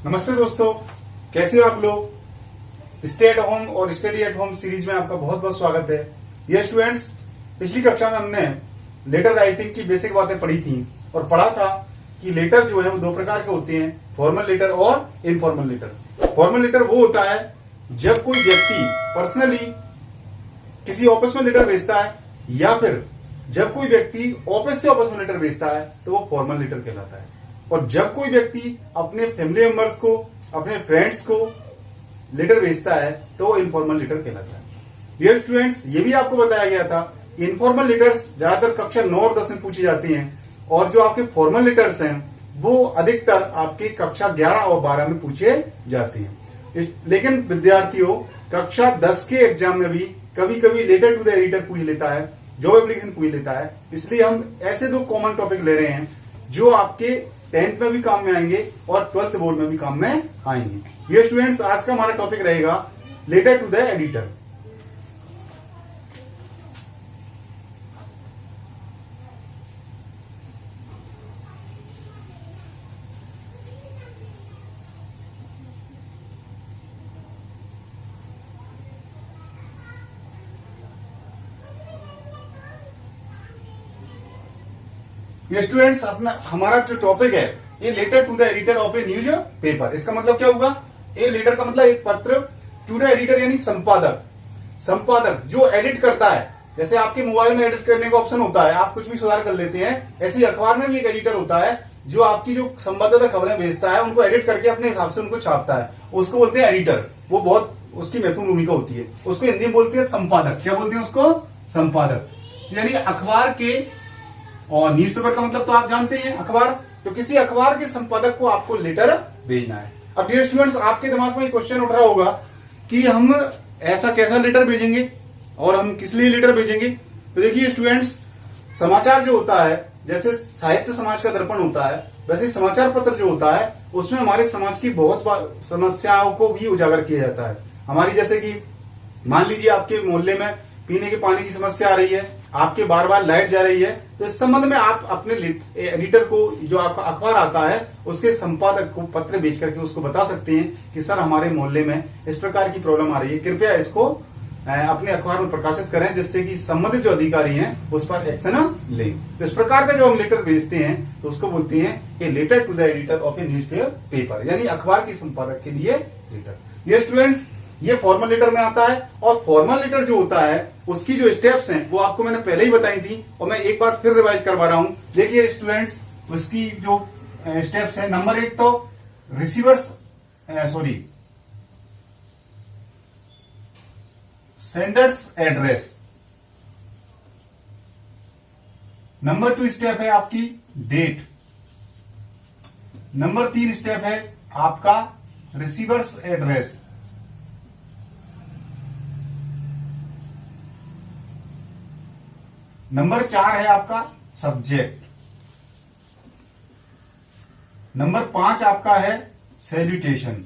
नमस्ते दोस्तों, कैसे हो आप लोग। स्टे एट होम और स्टडी एट होम सीरीज में आपका बहुत बहुत स्वागत है। ये स्टूडेंट्स, पिछली कक्षा में हमने लेटर राइटिंग की बेसिक बातें पढ़ी थी और पढ़ा था कि लेटर जो है वो दो प्रकार के होते हैं, फॉर्मल लेटर और इनफॉर्मल लेटर। फॉर्मल लेटर वो होता है जब कोई व्यक्ति पर्सनली किसी ऑफिस में लेटर भेजता है या फिर जब कोई व्यक्ति ऑफिस से ऑफिस में लेटर भेजता है तो वो फॉर्मल लेटर कहलाता है। और जब कोई व्यक्ति अपने फैमिली मेंबर्स को, अपने फ्रेंड्स को लेटर भेजता है तो वो इनफॉर्मल लेटर कहलाता है। डियर स्टूडेंट्स, ये भी आपको बताया गया था इनफॉर्मल लेटर्स ज्यादातर कक्षा 9 और 10 में पूछी जाती हैं और जो आपके फॉर्मल लेटर्स हैं वो अधिकतर आपके कक्षा 11 और 12 में पूछे जाते हैं। लेकिन विद्यार्थियों, कक्षा 10 के एग्जाम में भी कभी कभी लेटर टू द एडिटर पूछ लेता है, जॉब एप्लीकेशन पूछ लेता है। इसलिए हम ऐसे दो कॉमन टॉपिक ले रहे हैं जो आपके 10th में भी काम में आएंगे और 12th बोर्ड में भी काम में आएंगे। ये स्टूडेंट्स, आज का हमारा टॉपिक रहेगा लेटर टू द एडिटर। ये स्टूडेंट्स, अपना हमारा जो टॉपिक है ये letter to the editor of a newspaper. इसका मतलब क्या होगा? ए लेटर का मतलब एक पत्र, टू द एडिटर यानी संपादक जो एडिट करता है। जैसे आपके मोबाइल में एडिट करने का ऑप्शन होता है, आप कुछ भी सुधार कर लेते हैं, ऐसे ही अखबार में भी एक एडिटर होता है जो आपकी जो संवाददाता खबरें भेजता है उनको एडिट करके अपने हिसाब से उनको छापता है, उसको बोलते हैं एडिटर। वो बहुत उसकी महत्वपूर्ण भूमिका होती है। उसको हिंदी में बोलते हैं संपादक। क्या बोलते हैं उसको? संपादक। यानी अखबार के, और न्यूज़पेपर का मतलब तो आप जानते हैं अखबार, तो किसी अखबार के संपादक को आपको लेटर भेजना है। अब डियर स्टूडेंट्स, आपके दिमाग में एक क्वेश्चन उठ रहा होगा कि हम ऐसा कैसा लेटर भेजेंगे और हम किस लिए लेटर भेजेंगे। तो देखिए स्टूडेंट्स, समाचार जो होता है, जैसे साहित्य समाज का दर्पण होता है, वैसे समाचार पत्र जो होता है उसमें हमारे समाज की बहुत समस्याओं को भी उजागर किया जाता है। हमारी, जैसे कि मान लीजिए आपके मोहल्ले में पीने के पानी की समस्या आ रही है, आपके बार बार लाइट जा रही है, तो इस संबंध में आप अपने एडिटर को, जो आपका अखबार आता है, उसके संपादक को पत्र भेज करके उसको बता सकते हैं कि सर हमारे मोहल्ले में इस प्रकार की प्रॉब्लम आ रही है, कृपया इसको अपने अखबार में प्रकाशित करें जिससे कि संबंधित जो अधिकारी हैं उस पर एक्शन लें। तो इस प्रकार का जो हम लेटर भेजते हैं तो उसको बोलते हैं कि letter to the editor of a newspaper, यानी अखबार के संपादक के लिए लेटर। ये स्टूडेंट्स, ये फॉर्मल लेटर में आता है। और फॉर्मल लेटर जो होता है उसकी जो स्टेप्स हैं वो आपको मैंने पहले ही बताई थी और मैं एक बार फिर रिवाइज करवा रहा हूं। देखिए स्टूडेंट्स, उसकी जो स्टेप्स हैं, नंबर 1 तो सेंडर्स एड्रेस। नंबर 2 स्टेप है आपकी डेट। नंबर 3 स्टेप है आपका रिसीवर्स एड्रेस। नंबर 4 है आपका सब्जेक्ट। नंबर 5 आपका है सैल्यूटेशन।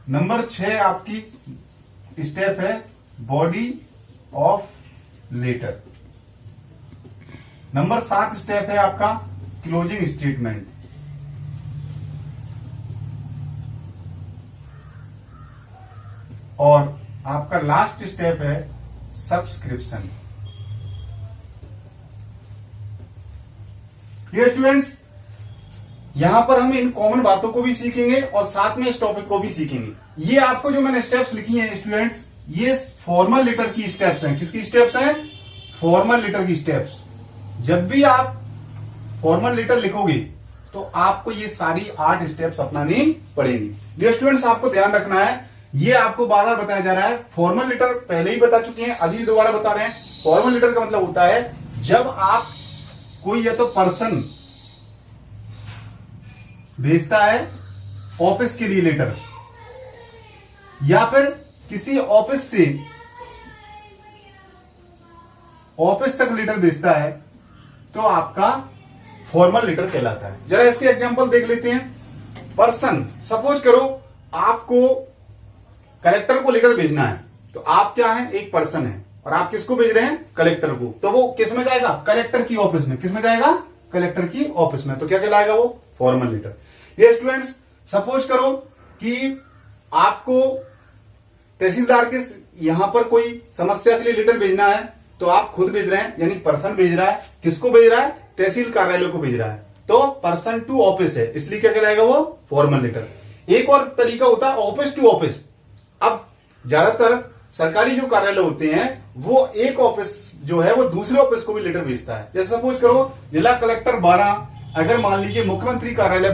नंबर 6 आपकी स्टेप है body of letter. Number 7 step है आपका क्लोजिंग स्टेटमेंट। और आपका लास्ट स्टेप है सब्सक्रिप्शन। ये स्टूडेंट्स, यहां पर हम इन कॉमन बातों को भी सीखेंगे और साथ में इस टॉपिक को भी सीखेंगे। ये आपको जो मैंने स्टेप्स लिखी हैं स्टूडेंट्स, ये फॉर्मल लेटर की स्टेप्स हैं। किसकी स्टेप्स हैं? फॉर्मल लेटर की स्टेप्स। जब भी आप फॉर्मल लेटर लिखोगे तो आपको ये सारी 8 स्टेप्स अपनानी पड़ेगी। डियर स्टूडेंट्स, आपको ध्यान रखना है, ये आपको बार बार बताया जा रहा है। फॉर्मल लेटर पहले ही बता चुके हैं, अभी दोबारा बता रहे हैं। फॉर्मल लेटर का मतलब होता है जब आप कोई, या तो पर्सन भेजता है ऑफिस के लिए लेटर, या फिर किसी ऑफिस से ऑफिस तक लेटर भेजता है तो आपका फॉर्मल लेटर कहलाता है। जरा इसके एग्जांपल देख लेते हैं। पर्सन, सपोज करो आपको कलेक्टर को लेटर भेजना है, तो आप क्या है? एक पर्सन है और आप किसको भेज रहे हैं? कलेक्टर को। तो वो किस में जाएगा? कलेक्टर की ऑफिस में। किस में जाएगा? कलेक्टर की ऑफिस में, तो क्या कहलाएगा वो? Formal letter. ये स्टूडेंट्स सपोज करो कि आपको तहसीलदार के यहां पर कोई समस्या के लिए लेटर भेजना है, तो आप खुद भेज रहे हैं, यानी पर्सन भेज रहा है। किसको भेज रहा है? तहसील कार्यालय को भेज रहा है, तो पर्सन टू ऑफिस है, इसलिए क्या कहलाएगा वो? Formal letter. एक और तरीका होता है ऑफिस टू ऑफिस। अब ज्यादातर सरकारी जो कार्यालय होते हैं वो एक ऑफिस जो है वो दूसरे ऑफिस को भी लेटर भेजता है। जैसे सपोज करो जिला कलेक्टर 12 अगर मान लीजिए मुख्यमंत्री कार्यालय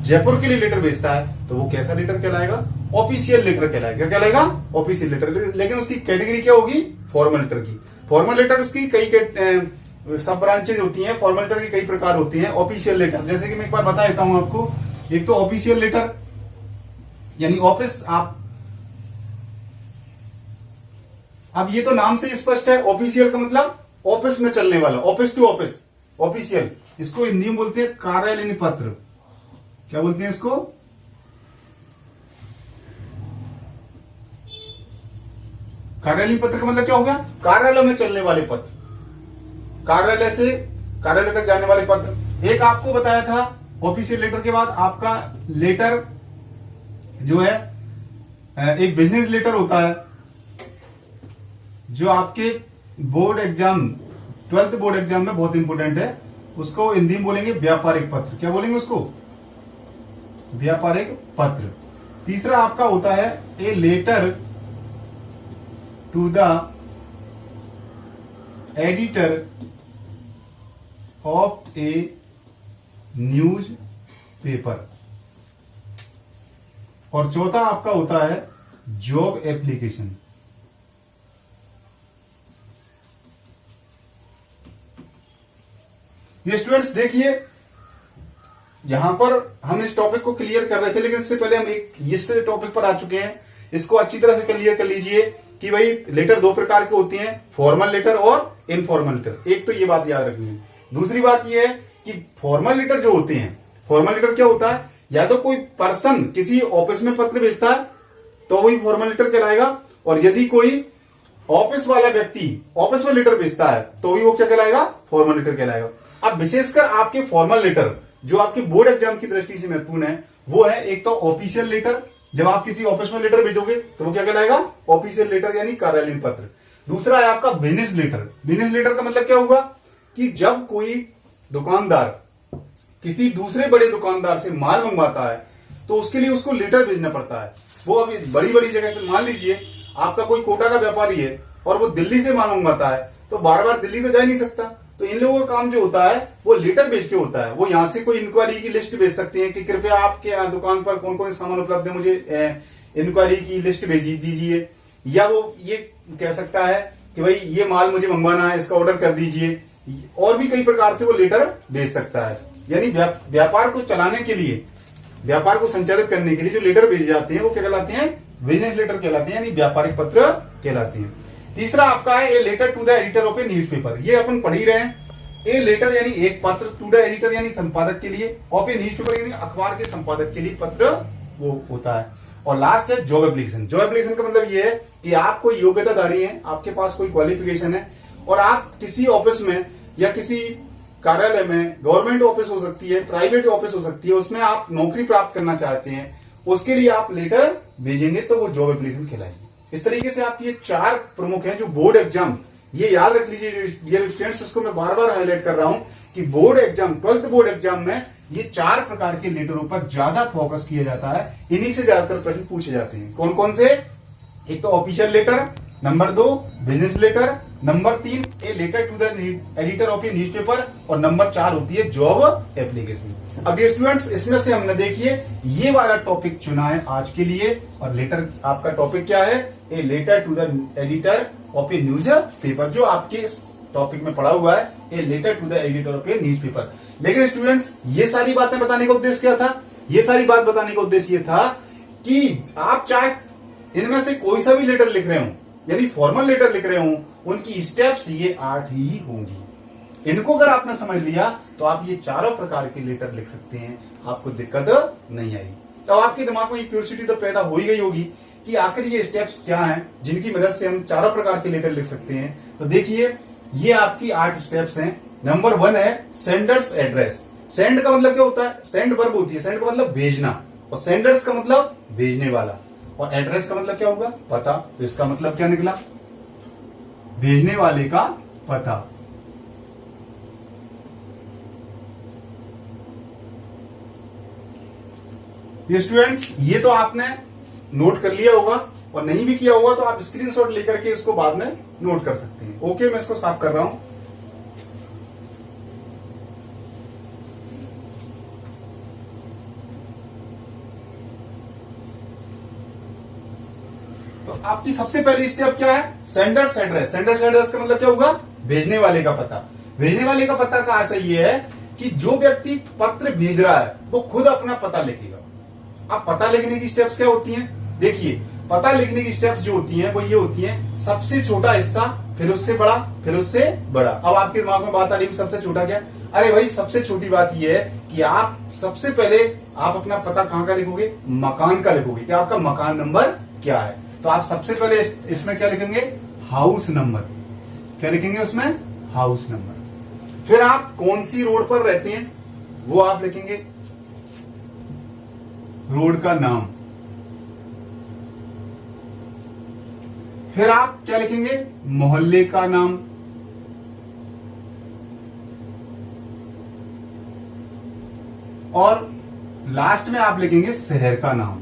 जयपुर के लिए लेटर भेजता है, तो वो कैसा लेटर कहलाएगा? ऑफिशियल लेटर कहलाएगा। क्या कहलाएगा? Official letter. लेकिन उसकी कैटेगरी क्या होगी? फॉर्मल लेटर की। फॉर्मल लेटर की कई सब ब्रांचेज होती हैं, फॉर्मल लेटर की कई प्रकार होती हैं। ऑफिशियल लेटर जैसे कि मैं एक बार बता देता हूं आपको। एक तो ऑफिशियल लेटर यानी ऑफिस, आप अब ये तो नाम से स्पष्ट है। ऑफिशियल का मतलब ऑफिस में चलने वाला, ऑफिस टू ऑफिस। ऑफिशियल इसको हिंदी में बोलते हैं कार्यालयीन पत्र। क्या बोलते हैं इसको? कार्यालयीन पत्र का मतलब क्या होगा? कार्यालय में चलने वाले पत्र, कार्यालय से कार्यालय तक जाने वाले पत्र। एक आपको बताया था ऑफिशियल लेटर के बाद आपका लेटर जो है एक बिजनेस लेटर होता है, जो आपके board exam 12th board exam में बहुत इंपोर्टेंट है। उसको हिंदी में बोलेंगे व्यापारिक पत्र। क्या बोलेंगे उसको? व्यापारिक पत्र। तीसरा आपका होता है a letter to the editor of a newspaper. और चौथा आपका होता है जॉब एप्लीकेशन। ये स्टूडेंट्स देखिए, जहां पर हम इस टॉपिक को क्लियर कर रहे थे, लेकिन इससे पहले हम एक इस टॉपिक पर आ चुके हैं। इसको अच्छी तरह से क्लियर कर लीजिए कि भाई लेटर दो प्रकार के होते हैं, फॉर्मल लेटर और इनफॉर्मल लेटर। एक तो ये बात याद रखनी है। दूसरी बात ये है कि फॉर्मल लेटर जो होते हैं, फॉर्मल लेटर क्या होता है? या तो कोई पर्सन किसी ऑफिस में पत्र भेजता है तो वही फॉर्मल लेटर कहलाएगा, और यदि कोई ऑफिस वाला व्यक्ति ऑफिस में लेटर भेजता है तो ही वो क्या कहलाएगा? फॉर्मल लेटर कहलाएगा। अब विशेषकर आपके फॉर्मल लेटर जो आपके बोर्ड एग्जाम की दृष्टि से महत्वपूर्ण है, वो है एक तो ऑफिशियल लेटर। जब आप किसी ऑफिस में लेटर भेजोगे तो वो क्या कहलाएगा? ऑफिशियल लेटर यानी कार्यालयीन पत्र। दूसरा है आपका बिजनेस लेटर। बिजनेस लेटर का मतलब क्या हुआ कि जब कोई दुकानदार किसी दूसरे बड़े दुकानदार से माल मंगवाता है तो उसके लिए उसको लेटर भेजना पड़ता है। वो अभी बड़ी बड़ी जगह से, मान लीजिए आपका कोई कोटा का व्यापारी है और वो दिल्ली से माल मंगवाता है, तो बार बार दिल्ली तो जा ही नहीं सकता। तो इन लोगों का काम जो होता है वो लेटर भेज के होता है। वो यहां से कोई इंक्वायरी की लिस्ट भेज सकते हैं कि कृपया आपके दुकान पर कौन कौन से सामान उपलब्ध है, मुझे इंक्वायरी की लिस्ट भेज दीजिए। या वो ये कह सकता है कि भाई ये माल मुझे मंगवाना है, इसका ऑर्डर कर दीजिए। और भी कई प्रकार से वो लेटर भेज सकता है। यानी व्यापार को चलाने के लिए, व्यापार को संचालित करने के लिए जो लेटर भेजे जाते हैं वो क्या कहलाते हैं? बिजनेस लेटर कहलाते हैं, यानी व्यापारिक पत्र कहलाते हैं। तीसरा आपका है a letter to the editor of a newspaper. ये अपन पढ़ ही रहे हैं। ए लेटर यानी एक पत्र, टू द एडिटर यानी संपादक के लिए, ऑफ ए न्यूज़पेपर यानी अखबार के संपादक के लिए पत्र वो होता है। और लास्ट है जॉब एप्लीकेशन। जॉब एप्लीकेशन का मतलब ये है कि आप कोई योग्यताधारी हैं, आपके पास कोई क्वालिफिकेशन है और आप किसी ऑफिस में या किसी कार्यालय में, गवर्नमेंट ऑफिस हो सकती है, प्राइवेट ऑफिस हो सकती है, उसमें आप नौकरी प्राप्त करना चाहते हैं, उसके लिए आप लेटर भेजेंगे तो वो जॉब एप्लीकेशन कहलाएगी। इस तरीके से आपकी ये चार प्रमुख हैं जो बोर्ड एग्जाम, ये याद रख लीजिए डियर स्टूडेंट्स, इसको मैं बार बार हाईलाइट कर रहा हूं कि board exam 12th board exam में ये चार प्रकार के लेटरों पर ज्यादा फोकस किया जाता है। इन्हीं से ज्यादातर प्रश्न पूछे जाते हैं। कौन कौन से? एक तो official letter, number 2 business letter, number 3 a letter to the editor of a newspaper, और नंबर 4 होती है जॉब एप्लीकेशन। अब ये स्टूडेंट्स, इसमें से हमने देखिए ये वाला टॉपिक चुना है आज के लिए। और लेटर आपका टॉपिक क्या है? A letter to the editor of a newspaper, जो आपके टॉपिक में पढ़ा हुआ है, a letter to the editor of a newspaper. लेकिन स्टूडेंट्स, ये सारी बातें बताने का उद्देश्य क्या था? ये सारी बात बताने का उद्देश्य ये था कि आप चाहे इनमें से कोई सा भी लेटर लिख रहे हो, यदि फॉर्मल लेटर लिख रहे हो, उनकी स्टेप्स ये 8 ही होंगी। इनको अगर आपने समझ लिया तो आप ये चारों प्रकार के लेटर लिख सकते हैं, आपको दिक्कत नहीं आएगी। तो आपके दिमाग में क्यूरियोसिटी तो पैदा हो ही गई होगी कि आखिर ये स्टेप्स क्या हैं जिनकी मदद से हम चारों प्रकार के लेटर लिख सकते हैं। तो देखिए, ये आपकी 8 स्टेप्स हैं। नंबर 1 है सेंडर्स एड्रेस। सेंड का मतलब क्या होता है? सेंड वर्ब होती है, सेंड का मतलब भेजना, और सेंडर्स का मतलब भेजने वाला, और एड्रेस का मतलब क्या होगा? पता। तो इसका मतलब क्या निकला? भेजने वाले का पता। ये स्टूडेंट्स, ये तो आपने नोट कर लिया होगा, और नहीं भी किया होगा तो आप स्क्रीनशॉट लेकर के इसको बाद में नोट कर सकते हैं। ओके, मैं इसको साफ कर रहा हूं। तो आपकी सबसे पहली स्टेप क्या है? Sender's address. सेंडर्स एड्रेस का मतलब क्या होगा? भेजने वाले का पता। भेजने वाले का पता का आशय ये है कि जो व्यक्ति पत्र भेज रहा है वो खुद अपना पता लिखेगा। अब पता लिखने की स्टेप्स क्या होती हैं? देखिए, पता लिखने की स्टेप्स जो होती हैं वो ये होती हैं, सबसे छोटा हिस्सा, फिर उससे बड़ा, फिर उससे बड़ा। अब आपके दिमाग में बात आ रही है सबसे छोटा क्या? अरे भाई, सबसे छोटी बात ये है कि आप सबसे पहले आप अपना पता कहां का लिखोगे? मकान का लिखोगे कि आपका मकान नंबर क्या है। तो आप सबसे पहले इसमें क्या लिखेंगे? House number. क्या लिखेंगे उसमें? House number. फिर आप कौन सी रोड पर रहते हैं वो आप लिखेंगे, रोड का नाम। फिर आप क्या लिखेंगे? मोहल्ले का नाम। और लास्ट में आप लिखेंगे शहर का नाम।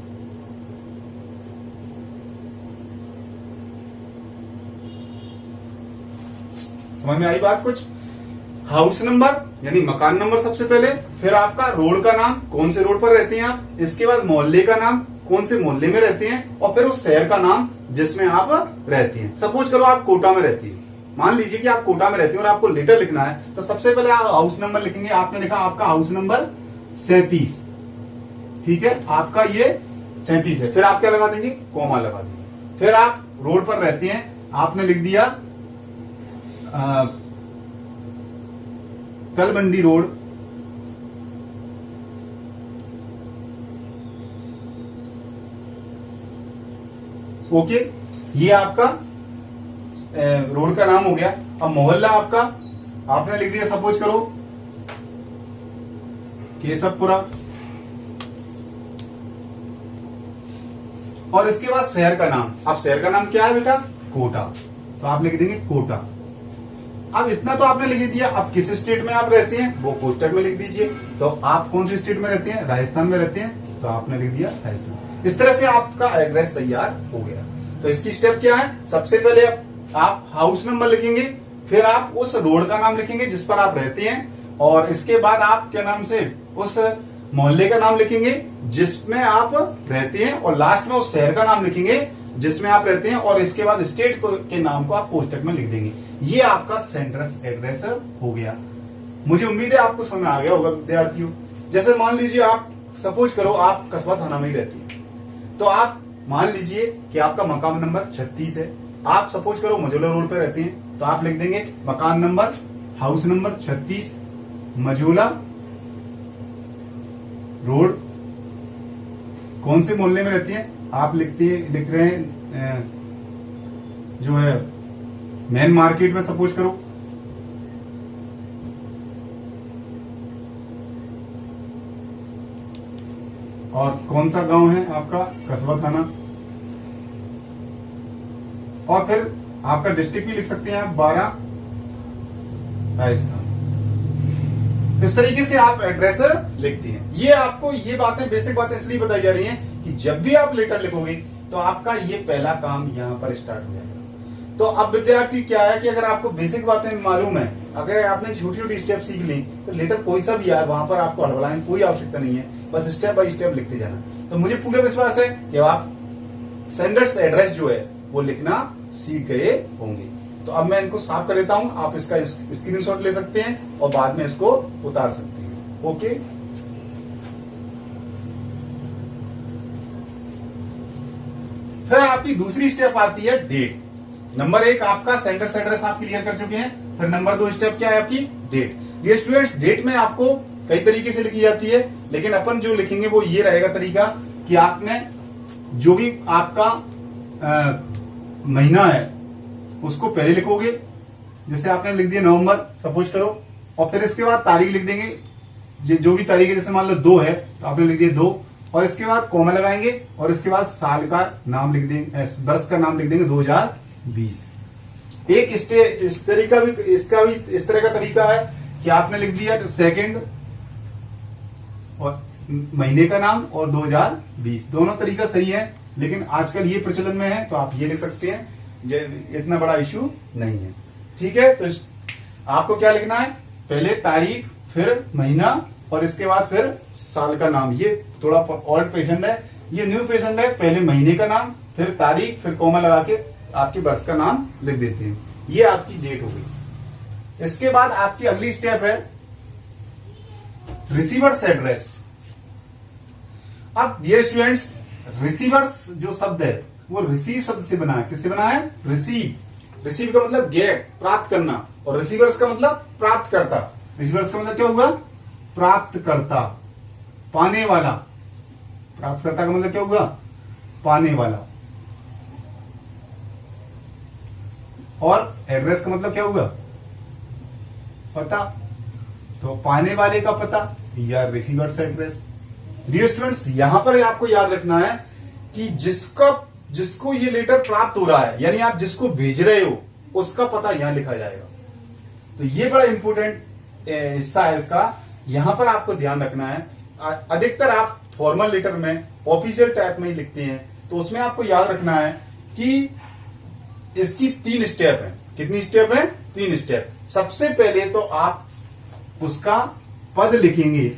समझ में आई बात कुछ? हाउस नंबर यानी मकान नंबर सबसे पहले, फिर आपका रोड का नाम, कौन से रोड पर रहते हैं आप, इसके बाद मोहल्ले का नाम, कौन से मोहल्ले में रहते हैं, और फिर उस शहर का नाम जिसमें आप रहती हैं। सपोज करो आप कोटा में रहती है, मान लीजिए कि आप कोटा में रहती हैं और आपको लेटर लिखना है, तो सबसे पहले आप हाउस नंबर लिखेंगे। आपने लिखा आपका हाउस नंबर 37, ठीक है, आपका ये 37 है। फिर आप क्या लगा देंगे? कॉमा लगा देंगे। फिर आप रोड पर रहते हैं, आपने लिख दिया तलबंडी रोड, ओके, ये आपका रोड का नाम हो गया। अब मोहल्ला आपका आपने लिख दिया, सपोज करो केशवपुरा, और इसके बाद शहर का नाम। अब शहर का नाम क्या है बेटा? कोटा, तो आप लिख देंगे कोटा। अब इतना तो आपने लिख दिया। अब किस स्टेट में आप रहते हैं वो कोष्टक में लिख दीजिए। तो आप कौन सी स्टेट में रहते हैं? राजस्थान में रहते हैं, तो आपने लिख दिया राजस्थान। इस तरह से आपका एड्रेस तैयार हो गया। तो इसकी स्टेप क्या है? सबसे पहले आप हाउस नंबर लिखेंगे, फिर आप उस रोड का नाम लिखेंगे जिस पर आप रहते हैं, और इसके बाद आप क्या नाम से उस मोहल्ले का नाम लिखेंगे जिसमें आप रहते हैं, और लास्ट में उस शहर का नाम लिखेंगे जिसमें आप रहते हैं, और इसके बाद स्टेट के नाम को आप कोष्टक में लिख देंगे। ये आपका सेंडर्स एड्रेस हो गया। मुझे उम्मीद है आपको समझ में आ गया होगा विद्यार्थियों। जैसे मान लीजिए आप सपोज करो आप कस्बा थाना में ही रहती है, तो आप मान लीजिए कि आपका मकान नंबर 36 है। आप सपोज करो मझोला रोड पे रहते हैं, तो आप लिख देंगे मकान number, house number 36, Majhola road. कौन से मोहल्ले में रहती हैं? आप लिख रहे हैं जो है मेन मार्केट में, सपोज करो। और कौन सा गांव है आपका? कस्बा थाना। और फिर आपका डिस्ट्रिक्ट भी लिख सकते हैं आप, 12 राजस्थान। इस तरीके से आप एड्रेस लिखते हैं। ये आपको ये बातें, बेसिक बातें इसलिए बताई जा रही हैं कि जब भी आप लेटर लिखोगे तो आपका ये पहला काम यहां पर स्टार्ट हो जाएगा। तो अब विद्यार्थी क्या है कि अगर आपको बेसिक बातें मालूम है, अगर आपने छोटी छोटी स्टेप सीख ली, तो लेटर कोई सा भी यार वहां पर आपको हड़बड़ाने की कोई आवश्यकता नहीं है, बस स्टेप बाय स्टेप लिखते जाना। तो मुझे पूरा विश्वास है कि आप सेंडर्स एड्रेस जो है वो लिखना सीख गए होंगे। तो अब मैं इनको साफ कर देता हूं, आप इसका स्क्रीनशॉट ले सकते हैं और बाद में इसको उतार सकते हैं। ओके, फिर आपकी दूसरी स्टेप आती है डेट। नंबर 1 आपका सेंडर्स एड्रेस आप क्लियर कर चुके हैं। फिर नंबर 2 स्टेप क्या है आपकी? डेट। ये स्टूडेंट्स, डेट में आपको कई तरीके से लिखी जाती है, लेकिन अपन जो लिखेंगे वो ये रहेगा तरीका कि आपने जो भी आपका महीना है उसको पहले लिखोगे। जैसे आपने लिख दिया नवंबर, सपोज करो, और फिर इसके बाद तारीख लिख देंगे, जो भी तारीख है, जैसे मान लो 2 है तो आपने लिख दिया 2, और इसके बाद कॉमा लगाएंगे और इसके बाद साल का नाम लिख देंगे, वर्ष का नाम लिख देंगे 2020। एक इस तरीका भी, इसका भी इस तरह का तरीका है कि आपने लिख दिया सेकंड और महीने का नाम और 2020, दोनों तरीका सही है, लेकिन आजकल ये प्रचलन में है तो आप ये लिख सकते हैं, इतना बड़ा इश्यू नहीं है। ठीक है, तो आपको क्या लिखना है, पहले तारीख, फिर महीना और इसके बाद फिर साल का नाम। ये थोड़ा ओल्ड पेशेंट है, ये न्यू पेशेंट है, पहले महीने का नाम, फिर तारीख, फिर कॉमा लगा के आपके वर्ष का नाम लिख देते हैं। ये आपकी डेट हो गई। इसके बाद आपकी अगली स्टेप है रिसीवर्स एड्रेस। अब डियर स्टूडेंट्स, रिसीवर्स जो शब्द है वो रिसीव शब्द से बना है। किससे बना है, रिसीव। रिसीव का मतलब गेट, प्राप्त करना, और रिसीवर्स का मतलब प्राप्त करता। रिसीवर्स का मतलब क्या होगा, प्राप्त करता, पाने वाला। प्राप्त करता का मतलब क्या होगा, पाने वाला। और एड्रेस का मतलब क्या होगा, पता। तो पाने वाले का पता या रिसीवर्स एड्रेस। डियर स्टूडेंट्स, यहां पर आपको याद रखना है कि जिसको ये लेटर प्राप्त हो रहा है, यानी आप जिसको भेज रहे हो, उसका पता यहां लिखा जाएगा। तो ये बड़ा इंपॉर्टेंट हिस्सा है इसका, यहां पर आपको ध्यान रखना है। अधिकतर आप फॉर्मल लेटर में ऑफिशियल टाइप में ही लिखते हैं, तो उसमें आपको याद रखना है कि इसकी 3 स्टेप है। कितनी स्टेप है, 3 स्टेप। सबसे पहले तो आप उसका पद लिखेंगे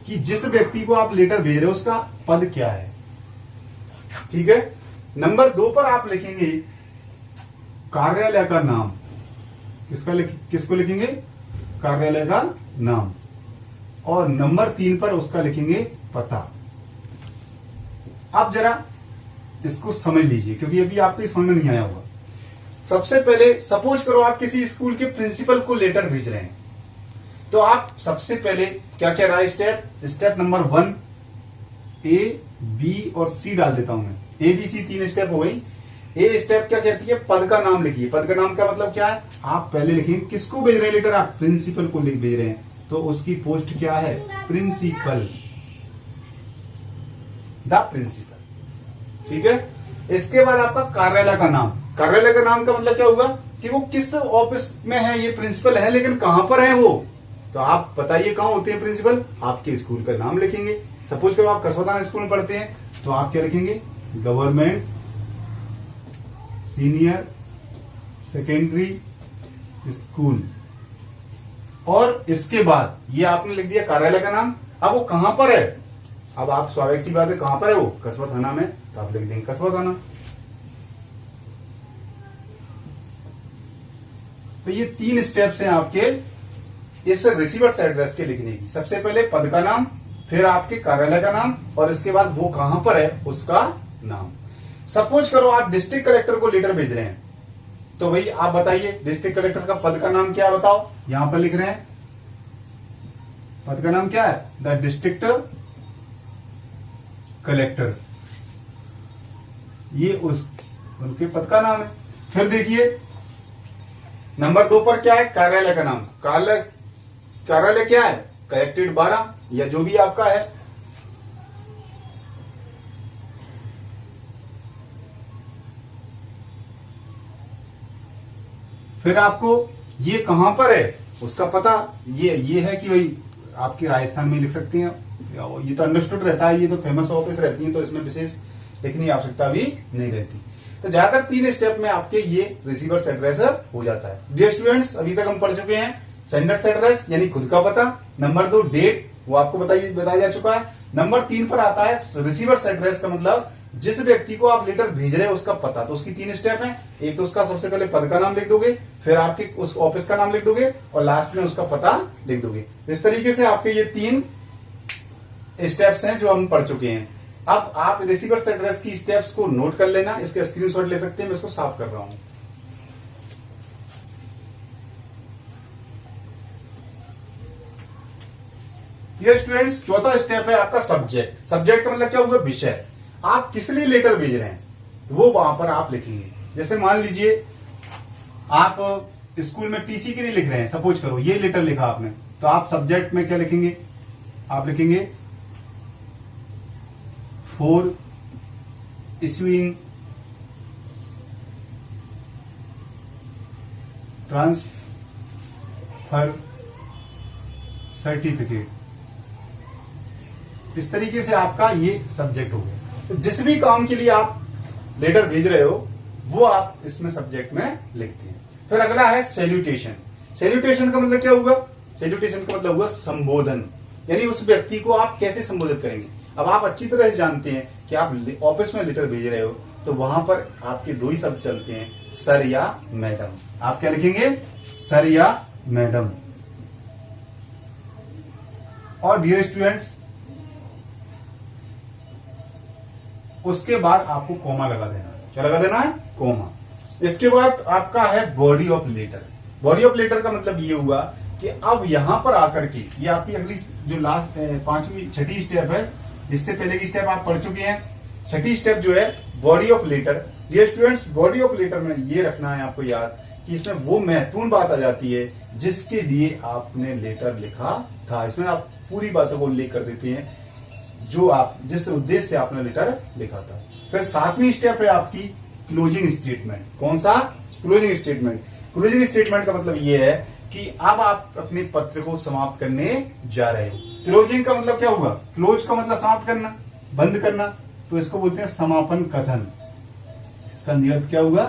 कि जिस व्यक्ति को आप लेटर भेज रहे हो उसका पद क्या है। ठीक है। नंबर 2 पर आप लिखेंगे कार्यालय का नाम। किसको लिखेंगे, कार्यालय का नाम। और नंबर 3 पर उसका लिखेंगे पता। आप जरा इसको समझ लीजिए, क्योंकि अभी आपको समझ में नहीं आया होगा। सबसे पहले सपोज करो आप किसी स्कूल के प्रिंसिपल को लेटर भेज रहे हैं, तो आप सबसे पहले क्या क्या रहा स्टेप नंबर 1, ए, बी और सी डाल देता हूं मैं। ए, बी, सी 3 स्टेप हो गई। ए स्टेप क्या कहती है, पद का नाम लिखिए। पद का नाम का मतलब क्या है, आप पहले लिखेंगे किसको भेज रहे हैं लेटर, आप प्रिंसिपल को भेज रहे हैं, तो उसकी पोस्ट क्या है, प्रिंसिपल, द प्रिंसिपल। ठीक है। इसके बाद आपका कार्यालय का नाम। कार्यालय का नाम का मतलब क्या होगा कि वो किस ऑफिस में है, ये प्रिंसिपल है, लेकिन कहां पर है वो, तो आप बताइए कहां होते हैं प्रिंसिपल। आपके स्कूल का नाम लिखेंगे। सपोज करो आप कसवतान स्कूल में पढ़ते हैं, तो आप क्या लिखेंगे, गवर्नमेंट सीनियर सेकेंडरी स्कूल। और इसके बाद ये आपने लिख दिया कार्यालय का नाम। अब वो कहां पर है, अब आप स्वाभाविक सी बात है, कहां पर है वो, कस्बा थाना में, तो आप लिख देंगे कस्बा थाना। तो ये 3 स्टेप्स हैं आपके इस रिसीवर्स एड्रेस के लिखने की। सबसे पहले पद का नाम, फिर आपके कार्यालय का नाम, और इसके बाद वो कहां पर है उसका नाम। सपोज करो आप डिस्ट्रिक्ट कलेक्टर को लेटर भेज रहे हैं, तो भाई आप बताइए डिस्ट्रिक्ट कलेक्टर का पद का नाम क्या, बताओ। यहां पर लिख रहे हैं पद का नाम क्या है, द डिस्ट्रिक्ट कलेक्टर। ये उनके पद का नाम है। फिर देखिए नंबर 2 पर क्या है, कार्यालय का नाम। कार्यालय क्या है, कलेक्टेड 12 या जो भी आपका है। फिर आपको ये कहां पर है उसका पता, ये है कि भाई आपके राजस्थान में लिख सकते हैं, ये तो अंडरस्टूड रहता है, ये तो फेमस ऑफिस रहती है, तो इसमें विशेष लिखने की आवश्यकता भी नहीं रहती। तो ज्यादातर 3 स्टेप में आपके ये रिसीवर्स एड्रेस हो जाता है। डियर स्टूडेंट्स, अभी तक हम पढ़ चुके हैं सेंडर्स एड्रेस यानी खुद का पता। नंबर 2 डेट, वो आपको बताया जा चुका है। नंबर 3 पर आता है रिसीवर्स एड्रेस का मतलब जिस व्यक्ति को आप लेटर भेज रहे हैं उसका पता। तो उसकी 3 स्टेप है। एक तो उसका सबसे पहले पद का नाम लिख दोगे, फिर आपके उस ऑफिस का नाम लिख दोगे, और लास्ट में उसका पता लिख दोगे। इस तरीके से आपके ये 3 स्टेप्स हैं जो हम पढ़ चुके हैं। अब आप रिसीवर्स एड्रेस की स्टेप्स को नोट कर लेना, इसके स्क्रीनशॉट ले सकते हैं, मैं इसको साफ कर रहा हूं। डियर स्टूडेंट्स, चौथा स्टेप है आपका सब्जेक्ट। सब्जेक्ट का मतलब क्या हुआ, विषय। आप किस लिए लेटर भेज रहे हैं वो वहां पर आप लिखेंगे। जैसे मान लीजिए आप स्कूल में टीसी के लिए लिख रहे हैं, सपोज करो ये लेटर लिखा आपने, तो आप सब्जेक्ट में क्या लिखेंगे, आप लिखेंगे फॉर इश्यूइंग ट्रांसफर सर्टिफिकेट। इस तरीके से आपका ये सब्जेक्ट हो गया। तो जिस भी काम के लिए आप लेटर भेज रहे हो वो आप इसमें सब्जेक्ट में लिखते हैं। फिर अगला है सैल्यूटेशन। सैल्यूटेशन का मतलब क्या होगा, सैल्यूटेशन का मतलब हुआ संबोधन, यानी उस व्यक्ति को आप कैसे संबोधित करेंगे। अब आप अच्छी तरह से जानते हैं कि आप ऑफिस में लेटर भेज रहे हो तो वहां पर आपके दो ही शब्द चलते हैं, सर या मैडम। आप क्या लिखेंगे, सर या मैडम। और डियर स्टूडेंट्स, उसके बाद आपको कॉमा लगा देना। क्या लगा देना है, कॉमा। इसके बाद आपका है body of letter. Body of letter का मतलब ये हुआ कि अब यहां पर आकर के ये आपकी अगली जो लास्ट छठी स्टेप है, इससे पहले की स्टेप आप पढ़ चुके हैं। छठी स्टेप जो है body of letter. Dear students, body of letter में ये रखना है आपको याद कि इसमें वो महत्वपूर्ण बात आ जाती है जिसके लिए आपने लेटर लिखा था। इसमें आप पूरी बातों को उल्लेख कर देते हैं जो आप जिस उद्देश्य से आपने लेटर लिखा था। फिर सातवीं स्टेप है आपकी क्लोजिंग स्टेटमेंट। कौन सा, क्लोजिंग स्टेटमेंट। क्लोजिंग स्टेटमेंट का मतलब ये है कि अब आप अपने पत्र को समाप्त करने जा रहे हो। क्लोजिंग का मतलब क्या होगा, क्लोज का मतलब समाप्त करना, बंद करना, तो इसको बोलते हैं समापन कथन। इसका अर्थ क्या होगा,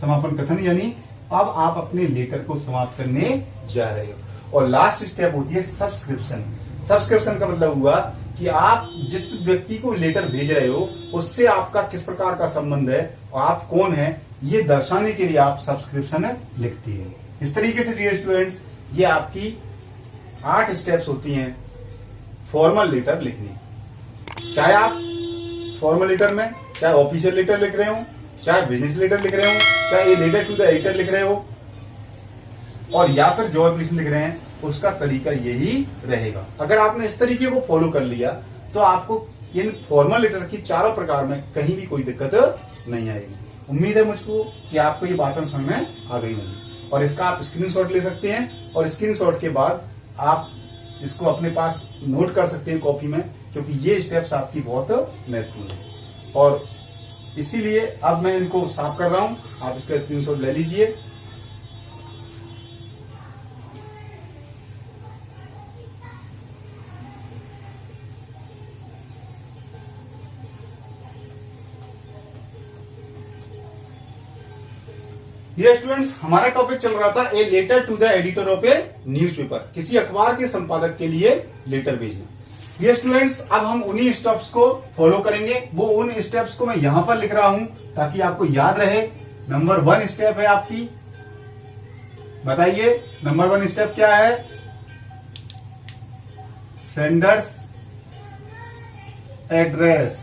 समापन कथन, यानी अब आप अपने लेटर को समाप्त करने जा रहे हो। और लास्ट स्टेप होती है सब्सक्रिप्शन। सब्सक्रिप्शन का मतलब हुआ कि आप जिस व्यक्ति को लेटर भेज रहे हो उससे आपका किस प्रकार का संबंध है और आप कौन है, ये दर्शाने के लिए आप सब्सक्रिप्शन लिखते हैं। इस तरीके से डियर स्टूडेंट्स, ये आपकी 8 स्टेप्स होती हैं फॉर्मल लेटर लिखने। चाहे आप फॉर्मल लेटर में, चाहे ऑफिशियल लेटर लिख रहे हो, चाहे बिजनेस लेटर लिख रहे हो, चाहे ये लेटर टू द एडिटर लिख रहे हो, और या फिर जॉब एप्लीकेशन लिख रहे हैं, उसका तरीका यही रहेगा। अगर आपने इस तरीके को फॉलो कर लिया तो आपको इन फॉर्मल लेटर की चारों प्रकार में कहीं भी कोई दिक्कत नहीं आएगी। उम्मीद है मुझको कि आपको ये बातें समझ में आ गई होंगी। और इसका आप स्क्रीनशॉट ले सकते हैं और स्क्रीनशॉट के बाद आप इसको अपने पास नोट कर सकते हैं कॉपी में, क्योंकि ये स्टेप्स आपकी बहुत महत्वपूर्ण है। और इसीलिए अब मैं इनको साफ कर रहा हूं, आप इसका स्क्रीनशॉट ले लीजिए। ये स्टूडेंट्स, हमारा टॉपिक चल रहा था a letter to the editor of a newspaper. किसी अखबार के संपादक के लिए लेटर भेजना। ये स्टूडेंट्स, अब हम उन्हीं स्टेप्स को फॉलो करेंगे। वो उन स्टेप्स को मैं यहां पर लिख रहा हूं ताकि आपको याद रहे। नंबर 1 स्टेप है आपकी, बताइए नंबर 1 स्टेप क्या है, सेंडर्स एड्रेस।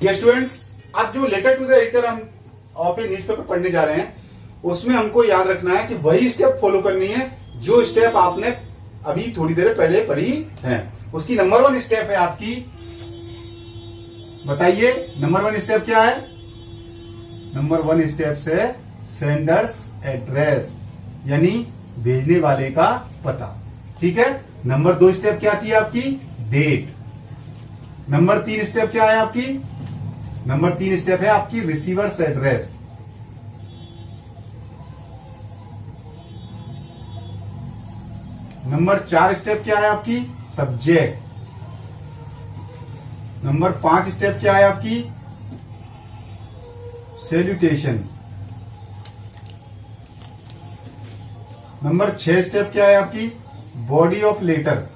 ये स्टूडेंट्स, अब जो लेटर टू द एडिटर हम ऑफ ए न्यूज़पेपर पढ़ने जा रहे हैं उसमें हमको याद रखना है कि वही स्टेप फॉलो करनी है जो स्टेप आपने अभी थोड़ी देर पहले पढ़ी है। उसकी नंबर 1 स्टेप है आपकी, बताइए नंबर 1 स्टेप क्या है। नंबर 1 स्टेप से सेंडर्स एड्रेस, यानी भेजने वाले का पता। ठीक है। नंबर 2 स्टेप क्या थी आपकी, डेट। नंबर 3 स्टेप क्या है आपकी, नंबर 3 स्टेप है आपकी रिसीवर्स एड्रेस। नंबर 4 स्टेप क्या है आपकी, सब्जेक्ट। नंबर 5 स्टेप क्या है आपकी, सैल्यूटेशन। नंबर 6 स्टेप क्या है आपकी, body of letter.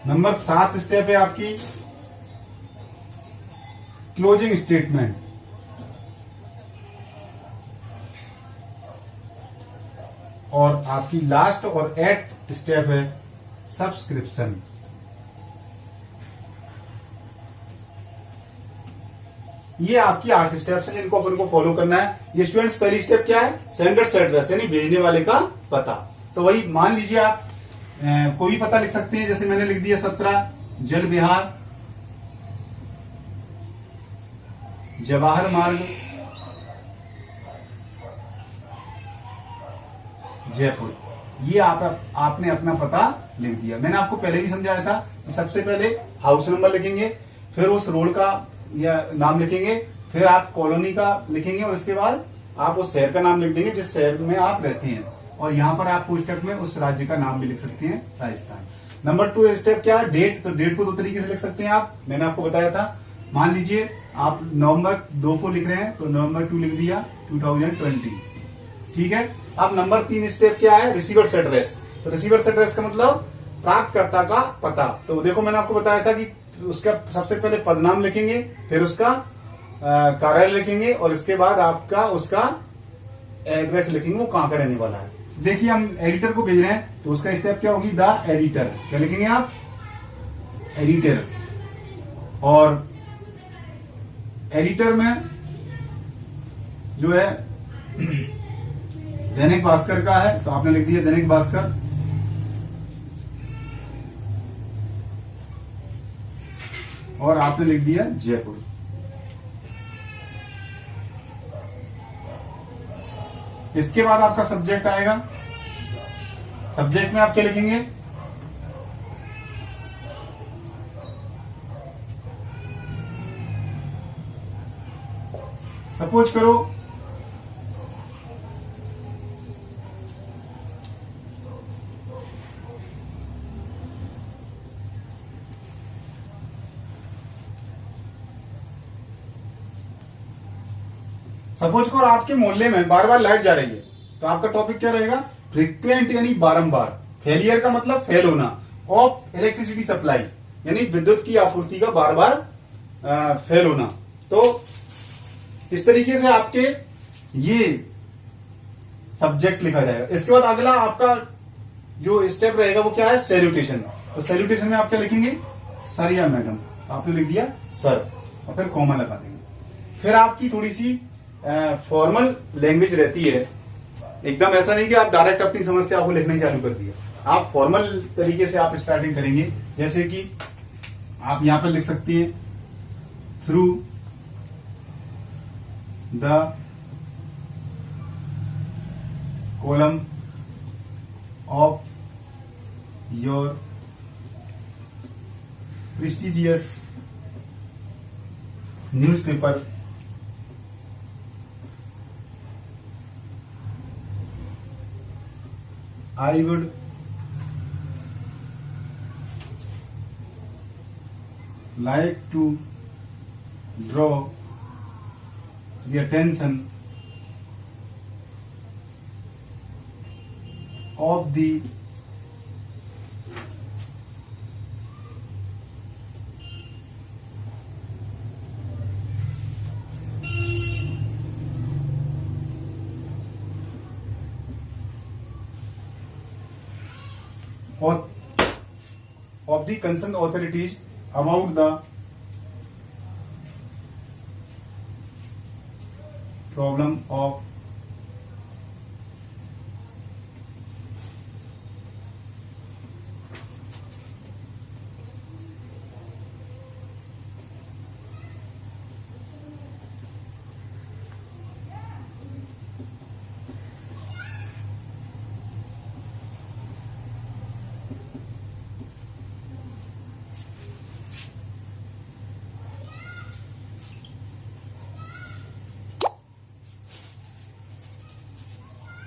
Number 7 step है आपकी क्लोजिंग स्टेटमेंट। और आपकी लास्ट और 8th स्टेप है सब्सक्रिप्शन। ये आपकी 8 स्टेप्स हैं जिनको अपन को फॉलो करना है। ये स्टूडेंट्स, पहली स्टेप क्या है, सेंडर्स एड्रेस, यानी भेजने वाले का पता। तो वही मान लीजिए आप कोई भी पता लिख सकते हैं, जैसे मैंने लिख दिया 17 जल विहार जवाहर मार्ग, जयपुर। ये आपने अपना पता लिख दिया। मैंने आपको पहले भी समझाया था कि सबसे पहले हाउस नंबर लिखेंगे, फिर उस रोड का या नाम लिखेंगे, फिर आप कॉलोनी का लिखेंगे और उसके बाद आप उस शहर का नाम लिख देंगे जिस शहर में आप रहते हैं। और यहाँ पर आप पुस्तक में उस राज्य का नाम भी लिख सकते हैं, राजस्थान। नंबर 2 स्टेप क्या है, डेट। तो डेट को 2 तरीके से लिख सकते हैं आप, मैंने आपको बताया था। मान लीजिए आप नवंबर 2 को लिख रहे हैं तो नवंबर 2 लिख दिया 2020, ठीक है। अब नंबर 3 स्टेप क्या है, रिसीवर्स एड्रेस। तो रिसीवर्स एड्रेस का मतलब प्राप्तकर्ता का पता। तो देखो मैंने आपको बताया था कि उसका सबसे पहले पदनाम लिखेंगे, फिर उसका कार्यालय लिखेंगे और इसके बाद आपका उसका एड्रेस लिखेंगे, वो कहां का रहने वाला है। देखिए हम एडिटर को भेज रहे हैं तो उसका स्टेप क्या होगी, द एडिटर। क्या लिखेंगे आप, एडिटर। और एडिटर में जो है दैनिक भास्कर का है तो आपने लिख दिया दैनिक भास्कर। और आपने लिख दिया जयपुर। इसके बाद आपका सब्जेक्ट आएगा। सब्जेक्ट में आप क्या लिखेंगे, सपोज करो आपके मोहल्ले में बार बार लाइट जा रही है तो आपका टॉपिक क्या रहेगा, फ्रीक्वेंट यानी बारंबार। फेलियर का मतलब फेल होना, ऑफ इलेक्ट्रिसिटी सप्लाई यानी विद्युत की आपूर्ति का बार बार फेल होना। तो इस तरीके से आपके ये सब्जेक्ट लिखा जाएगा। इसके बाद अगला आपका जो स्टेप रहेगा वो क्या है, सैल्यूटेशन। तो सैल्यूटेशन में आप क्या लिखेंगे, सर या मैडम। तो आपने लिख दिया सर और फिर कॉमा लगा देंगे। फिर आपकी थोड़ी सी फॉर्मल लैंग्वेज रहती है, एकदम ऐसा नहीं कि आप डायरेक्ट अपनी समस्या को लिखना चालू कर दिया। आप फॉर्मल तरीके से आप स्टार्टिंग करेंगे, जैसे कि आप यहां पर लिख सकते हैं through the column of your prestigious newspaper I would like to draw the attention of the concerned authorities about the problem of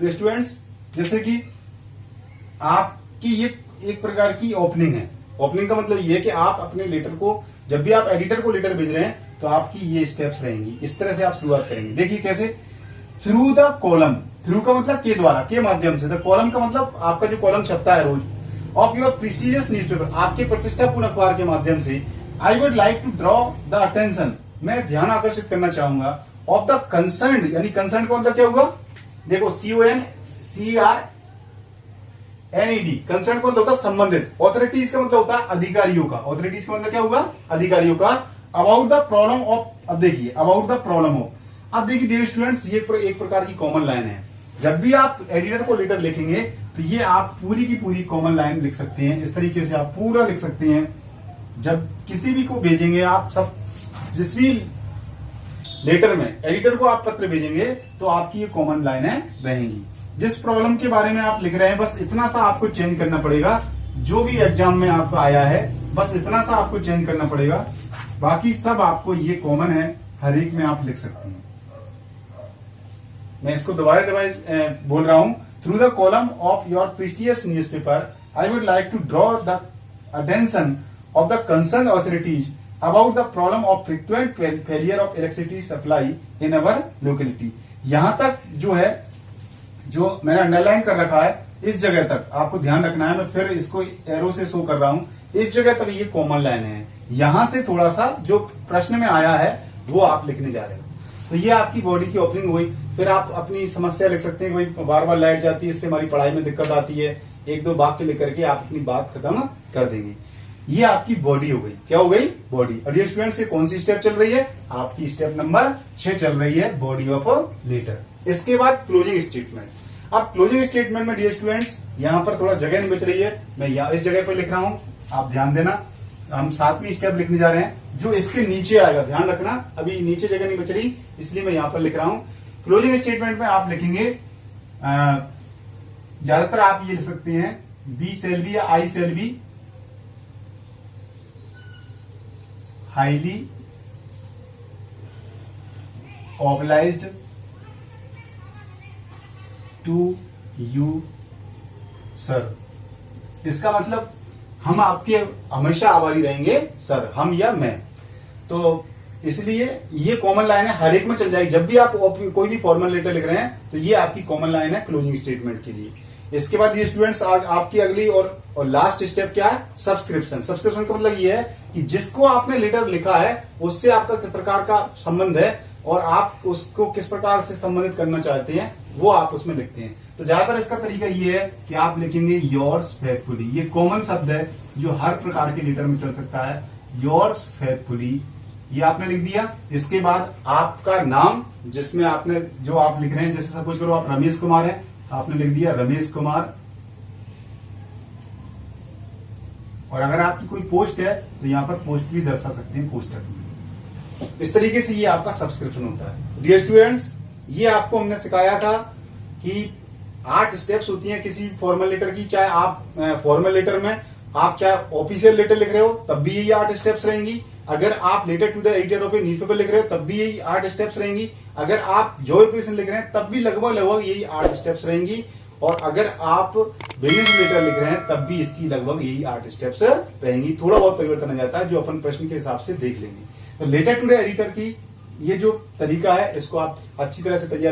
students, जैसे कि आपकी ये एक प्रकार की ओपनिंग है। ओपनिंग का मतलब ये है कि आप अपने लेटर को, जब भी आप एडिटर को लेटर भेज रहे हैं तो आपकी ये स्टेप्स रहेंगी, इस तरह से आप शुरुआत करेंगे। देखिए कैसे, थ्रू द कॉलम। थ्रू का मतलब के द्वारा, के माध्यम से। द कॉलम का मतलब आपका जो कॉलम छपता है रोज, ऑफ योर प्रेस्टिजियस न्यूज़पेपर, आपके प्रतिष्ठापूर्ण अखबार के माध्यम से। I would like to draw the attention, मैं ध्यान आकर्षित करना चाहूंगा, ऑफ द कंसर्न, यानी कंसर्न का मतलब क्या हुआ, देखो CONCERNED, कंसर्न का मतलब होता है संबंधित। ऑथोरिटीज का मतलब होता है अधिकारियों का। ऑथोरिटीज का मतलब क्या होगा, अधिकारियों का। अबाउट द प्रॉब्लम ऑफ, अब देखिए अबाउट द प्रॉब्लम ऑफ। अब देखिए डियर स्टूडेंट्स, ये एक प्रकार की कॉमन लाइन है। जब भी आप एडिटर को लेटर लिखेंगे तो ये आप पूरी की पूरी कॉमन लाइन लिख सकते हैं। इस तरीके से आप पूरा लिख सकते हैं। जब किसी भी को भेजेंगे आप, सब जिस भी लेटर में एडिटर को आप पत्र भेजेंगे तो आपकी ये कॉमन लाइनें रहेंगी। जिस प्रॉब्लम के बारे में आप लिख रहे हैं बस इतना सा आपको चेंज करना पड़ेगा, जो भी एग्जाम में आपका आया है बस इतना सा आपको चेंज करना पड़ेगा, बाकी सब आपको ये कॉमन है, हर एक में आप लिख सकते हैं। मैं इसको दोबारा रिवाइज बोल रहा हूं। Through the column of your prestigious newspaper I would like to draw the attention of the concern authorities about the problem of frequent failure of electricity supply in our locality. यहां तक जो है, जो मैंने underline कर रखा है, इस जगह तक आपको ध्यान रखना है। मैं फिर इसको एरो से शो कर रहा हूं। इस जगह तक ये कॉमन लाइन है, यहां से थोड़ा सा जो प्रश्न में आया है वो आप लिखने जा रहे हो। तो ये आपकी बॉडी की ओपनिंग हुई। फिर आप अपनी समस्या लिख सकते हैं, कोई बार बार लाइट जाती है, इससे हमारी पढ़ाई में दिक्कत आती है, एक दो वाक्य लिख करके आप अपनी बात खत्म कर देंगे। ये आपकी बॉडी हो गई। क्या हो गई? बॉडी। और ये स्टूडेंट से कौन सी स्टेप चल रही है? आपकी स्टेप नंबर 6 चल रही है, बॉडी ऑफ लेटर। इसके बाद क्लोजिंग स्टेटमेंट। अब क्लोजिंग स्टेटमेंट में डियर स्टूडेंट्स यहां पर थोड़ा जगह नहीं बच रही है, मैं इस जगह पर लिख रहा हूं, आप ध्यान देना। हम 7वीं स्टेप लिखने जा रहे हैं, जो इसके नीचे आएगा, ध्यान रखना। अभी नीचे जगह नहीं बच रही, इसलिए मैं यहां पर लिख रहा हूं। क्लोजिंग स्टेटमेंट में आप लिखेंगे, ज्यादातर आप ये लिख सकते हैं, बी सेल बी या I shall be highly obliged to you sir. इसका मतलब हम आपके हमेशा आभारी रहेंगे सर, हम या मैं। तो इसलिए ये कॉमन लाइन है, हर एक में चल जाएगी। जब भी आप कोई भी फॉर्मल लेटर लिख रहे हैं तो ये आपकी कॉमन लाइन है क्लोजिंग स्टेटमेंट के लिए। इसके बाद ये स्टूडेंट्स आपकी अगली और लास्ट स्टेप क्या है? सब्सक्रिप्शन। सब्सक्रिप्शन का मतलब ये है कि जिसको आपने लेटर लिखा है उससे आपका किस प्रकार का संबंध है और आप उसको किस प्रकार से संबंधित करना चाहते हैं वो आप उसमें लिखते हैं। तो ज्यादातर इसका तरीका ये है कि आप लिखेंगे योर्स फेथफुली। ये कॉमन शब्द है जो हर प्रकार के लेटर में चल सकता है, योर्स फेथफुली। ये आपने लिख दिया। इसके बाद आपका नाम, जिसमें आपने जो आप लिख रहे हैं, जैसे सपोज करो आप रमेश कुमार हैं, आपने लिख दिया रमेश कुमार। और अगर आपकी कोई पोस्ट है तो यहां पर पोस्ट भी दर्शा सकते हैं, पोस्टर। इस तरीके से ये आपका सब्सक्रिप्शन होता है। डियर स्टूडेंट्स, ये आपको हमने सिखाया था कि 8 स्टेप्स होती हैं किसी फॉर्मल लेटर की। चाहे आप फॉर्मल लेटर में आप चाहे ऑफिशियल लेटर लिख रहे हो तब भी यही 8 स्टेप्स रहेंगी। अगर आप letter to the editor of a newspaper लिख रहे हो तब भी यही 8 स्टेप्स रहेंगी। अगर आप जॉब एप्लीकेशन लिख रहे हैं तब भी लगभग यही 8 स्टेप्स रहेंगी। और अगर आप बिजनेस लेटर लिख रहे हैं तब भी इसकी लगभग यही 8 स्टेप्स रहेंगी। थोड़ा बहुत परिवर्तन आ जाता है जो अपन प्रश्न के हिसाब से देख लेंगे। तो लेटर टू द एडिटर की ये जो तरीका है इसको आप अच्छी तरह से तैयार